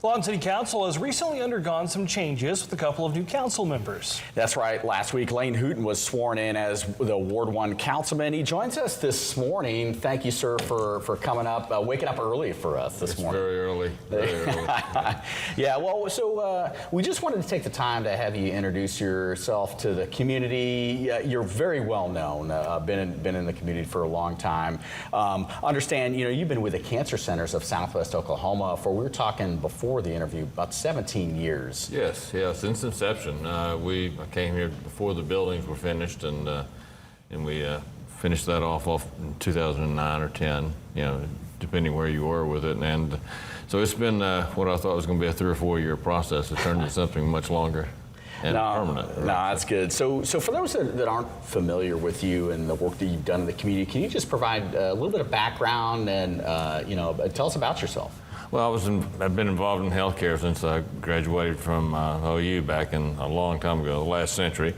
Lawton City Council has recently undergone some changes with a couple of new council members. That's right. Last week, Lane Hooten was sworn in as the Ward 1 councilman. He joins us this morning. Thank you, sir, for coming up, waking up early for us this morning. Very early. Very early. Yeah, well, so we just wanted to take the time to have you introduce yourself to the community. You're very well known, been in the community for a long time. Understand, you've been with the cancer centers of Southwest Oklahoma for, we were talking before the interview, about 17 years. Yes, since inception. I came here before the buildings were finished, and we finished that off in 2009 or 10, depending where you were with it. And so it's been what I thought was going to be a 3 or 4 year process. It turned into something much longer and permanent. No, that's good. So for those that aren't familiar with you and the work that you've done in the community, can you just provide a little bit of background and tell us about yourself? Well, I've been involved in healthcare since I graduated from OU back in a long time ago, the last century,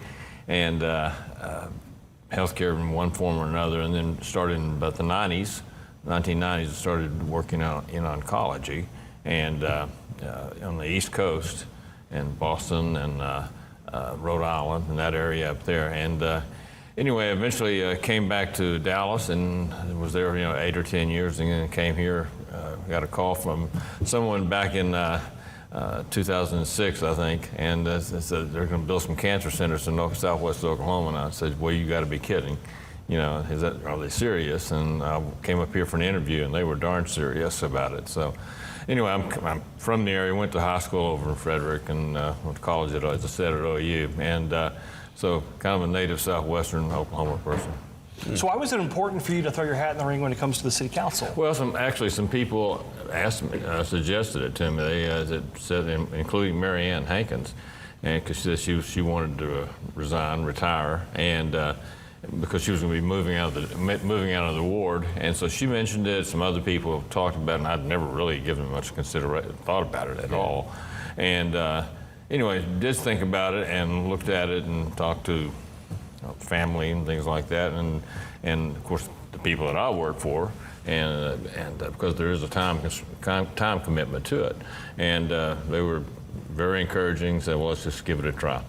and healthcare in one form or another, and then started in about the 1990s, started working in oncology, and on the East Coast, and Boston and Rhode Island, and that area up there, and anyway, eventually came back to Dallas and was there, 8 or 10 years, and then came here. Got a call from someone back in 2006, I think, and said they're going to build some cancer centers in Southwest Oklahoma. And I said, well, you got to be kidding. Are they serious? And I came up here for an interview, and they were darn serious about it. So anyway, I'm from the area, went to high school over in Frederick, and went to college, as I said, at OU. And so kind of a native southwestern Oklahoma person. So why was it important for you to throw your hat in the ring when it comes to the city council? Well, some people asked me, suggested it to me. They said, including Mary Ann Hankins, and because she wanted to retire, and because she was going to be moving out of the ward, and so she mentioned it. Some other people talked about it, and I'd never really given much consideration, thought about it at all. And anyway, did think about it and looked at it and talked to family and things like that, and of course the people that I work for, and because there is a time commitment to it, and they were very encouraging. Said, well, let's just give it a try.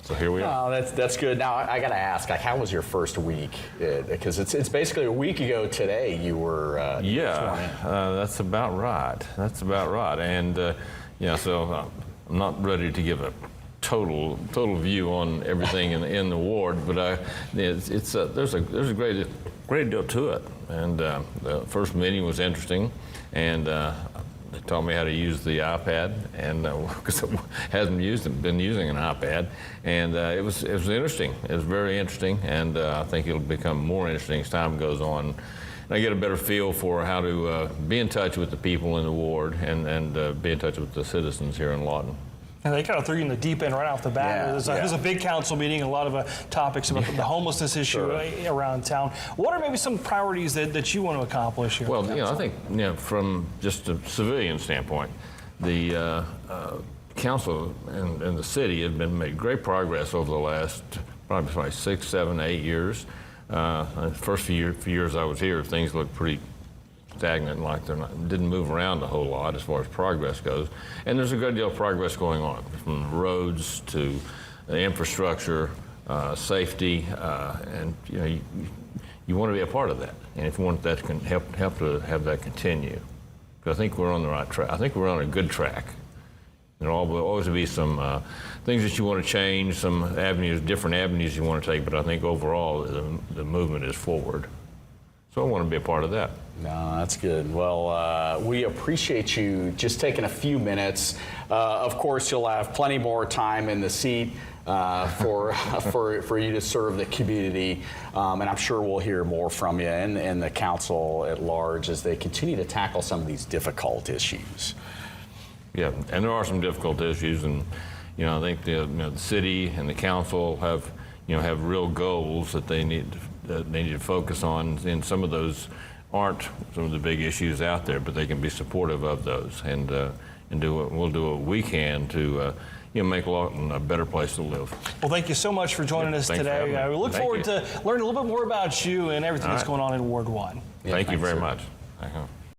So here we are. Oh, that's good. Now I got to ask, how was your first week? Because it's basically a week ago today you were. That's about right. That's about right. And so I'm not ready to give a total view on everything in the ward, but there's a great deal to it. And the first meeting was interesting, and they taught me how to use the iPad, and because I hadn't been using an iPad, and it was interesting. It was very interesting, and I think it'll become more interesting as time goes on. And I get a better feel for how to be in touch with the people in the ward and be in touch with the citizens here in Lawton. And they kind of threw you in the deep end right off the bat. It was a big council meeting, a lot of topics about the homelessness issue around town. What are maybe some priorities that you want to accomplish here? Well, I think from just a civilian standpoint, the council and the city have been made great progress over the last probably 6, 7, 8 years. The first few years I was here, things looked pretty stagnant, like didn't move around a whole lot as far as progress goes. And there's a good deal of progress going on, from roads to infrastructure, safety, and you want to be a part of that. And if you want that, can help to have that continue. Because I think we're on the right track. I think we're on a good track. There will always be some things that you want to change, some avenues, different avenues you want to take, but I think overall the movement is forward. So I want to be a part of that. No, that's good. Well, we appreciate you just taking a few minutes. Of course, you'll have plenty more time in the seat for you to serve the community, and I'm sure we'll hear more from you and the council at large as they continue to tackle some of these difficult issues. Yeah, and there are some difficult issues, and I think the city and the council have real goals that they need to focus on, and some of those aren't some of the big issues out there, but they can be supportive of those, and we'll do what we can to make Lawton a better place to live. Well, thank you so much for joining us today. We look forward to learning a little bit more about you and everything that's going on in Ward 1. Thank you very much.